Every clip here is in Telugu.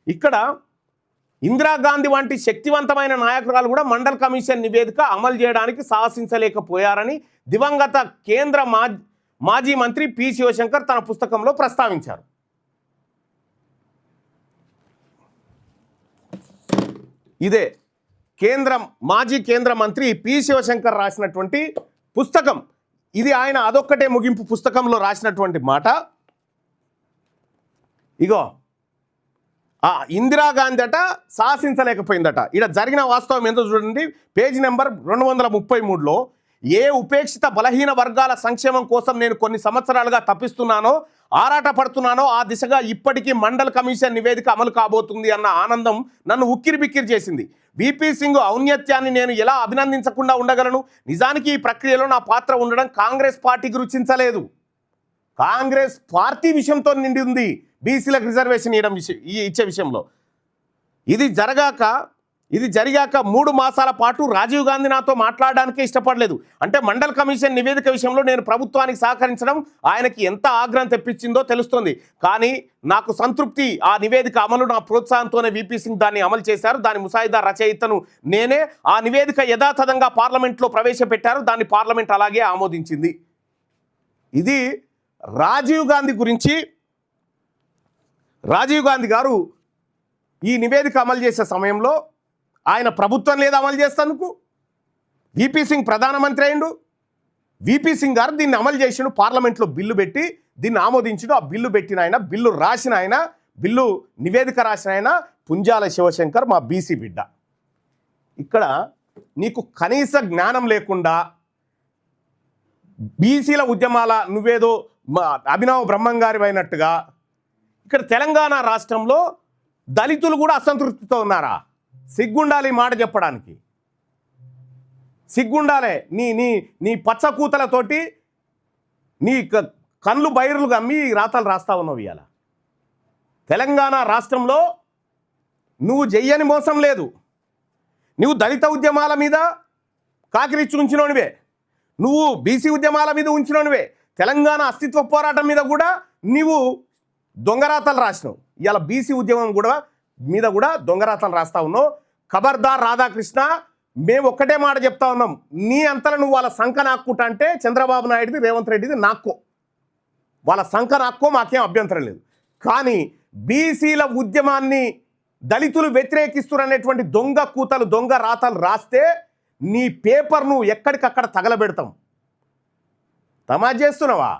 ఇక్కడ ఇందిరాగాంధీ వంటి శక్తివంతమైన నాయకురాలు కూడా మండల్ కమిషన్ నివేదిక అమలు చేయడానికి సాహసించలేకపోయారని దివంగత కేంద్ర మాజీ మంత్రి పి శివశంకర్ తన పుస్తకంలో ప్రస్తావించారు. ఇదే మాజీ కేంద్ర మంత్రి పి శివశంకర్ రాసినటువంటి పుస్తకం. ఇది ఆయన అదొక్కటే ముగింపు పుస్తకంలో రాసినటువంటి మాట. ఇగో ఇందిరాగాంధీ అట శాసించలేకపోయిందట. ఇక్కడ జరిగిన వాస్తవం ఏంటో చూడండి. పేజీ నెంబర్ 233లో ఏ ఉపేక్షిత బలహీన వర్గాల సంక్షేమం కోసం నేను కొన్ని సంవత్సరాలుగా తప్పిస్తున్నానో ఆరాట పడుతున్నానో ఆ దిశగా ఇప్పటికీ మండల్ కమిషన్ నివేదిక అమలు కాబోతుంది అన్న ఆనందం నన్ను ఉక్కిరి బిక్కిరి చేసింది. విపి సింగ్ ఔన్నత్యాన్ని నేను ఎలా అభినందించకుండా ఉండగలను? నిజానికి ఈ ప్రక్రియలో నా పాత్ర ఉండడం కాంగ్రెస్ పార్టీకి రుచించలేదు. కాంగ్రెస్ పార్టీ విషయంతో నిండి ఉంది బీసీలకు రిజర్వేషన్ ఇచ్చే విషయంలో. ఇది జరిగాక 3 మాసాల పాటు రాజీవ్ గాంధీ నాతో మాట్లాడడానికే ఇష్టపడలేదు. అంటే మండల్ కమిషన్ నివేదిక విషయంలో నేను ప్రభుత్వానికి సహకరించడం ఆయనకి ఎంత ఆగ్రహం తెప్పించిందో తెలుస్తోంది. కానీ నాకు సంతృప్తి, ఆ నివేదిక అమలు నా ప్రోత్సాహంతోనే విపి సింగ్ దాన్ని అమలు చేశారు. దాని ముసాయిదా రచయితను నేనే. ఆ నివేదిక యథాతథంగా పార్లమెంట్లో ప్రవేశపెట్టారు. దాన్ని పార్లమెంట్ అలాగే ఆమోదించింది. ఇది రాజీవ్ గాంధీ గురించి. రాజీవ్ గాంధీ గారు ఈ నివేదిక అమలు చేసే సమయంలో ఆయన ప్రభుత్వం లేదా అమలు చేసేందుకు. విపి సింగ్ ప్రధానమంత్రి అయిండు. విపి సింగ్ గారు దీన్ని అమలు చేసిండు. పార్లమెంట్లో బిల్లు పెట్టి దీన్ని ఆమోదించిండు. ఆ బిల్లు పెట్టిన ఆయన, బిల్లు రాసిన ఆయన, బిల్లు నివేదిక రాసిన ఆయన పుంజాల శివశంకర్, మా బీసీ బిడ్డ. ఇక్కడ నీకు కనీస జ్ఞానం లేకుండా బీసీల ఉద్యమాల నువ్వేదో అభినవ బ్రహ్మం గారి అయినట్టుగా ఇక్కడ తెలంగాణ రాష్ట్రంలో దళితులు కూడా అసంతృప్తితో ఉన్నారా? సిగ్గుండాలి మాట చెప్పడానికి. సిగ్గుండాలే. నీ నీ నీ పచ్చ కూతలతోటి నీ కళ్ళు బైర్లు గమ్మి రాతలు రాస్తా ఉన్నావు. ఇవాళ తెలంగాణ రాష్ట్రంలో నువ్వు చెయ్యని మోసం లేదు. నువ్వు దళిత ఉద్యమాల మీద కాకిరిచ్చి ఉంచినోనివే, నువ్వు బీసీ ఉద్యమాల మీద ఉంచినోనివే, తెలంగాణ అస్తిత్వ పోరాటం మీద కూడా నీవు దొంగరాతలు రాసినావు. ఇవాళ బీసీ ఉద్యమం మీద కూడా దొంగరాతలు రాస్తా ఉన్నావు. ఖబర్దార్ రాధాకృష్ణ, మేము ఒక్కటే మాట చెప్తా ఉన్నాం. నీ అంతలో నువ్వు వాళ్ళ సంఖ నాక్కుంటా అంటే చంద్రబాబు నాయుడిది, రేవంత్ రెడ్డిది నాక్కో, వాళ్ళ సంఖ నాక్కో, మాకేం అభ్యంతరం లేదు. కానీ బీసీల ఉద్యమాన్ని దళితులు వ్యతిరేకిస్తున్నటువంటి దొంగ కూతలు, దొంగ రాతలు రాస్తే నీ పేపర్ను ఎక్కడికక్కడ తగలబెడతాం. తమాషా చేస్తున్నావా?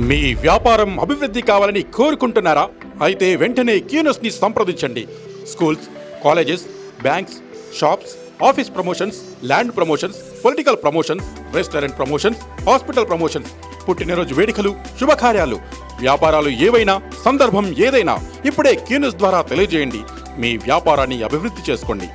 మీ వ్యాపారం అభివృద్ధి కావాలని కోరుకుంటున్నారా? అయితే వెంటనే క్యూనస్ని సంప్రదించండి. Schools, colleges, banks, shops, office promotions, land promotions, political promotions, restaurant promotions, hospital promotions, పుట్టినరోజు వేడుకలు, శుభకార్యాలు, వ్యాపారాలు ఏవైనా, సందర్భం ఏదైనా ఇప్పుడే క్యూనస్ ద్వారా తెలియజేయండి. మీ వ్యాపారాన్ని అభివృద్ధి చేసుకోండి.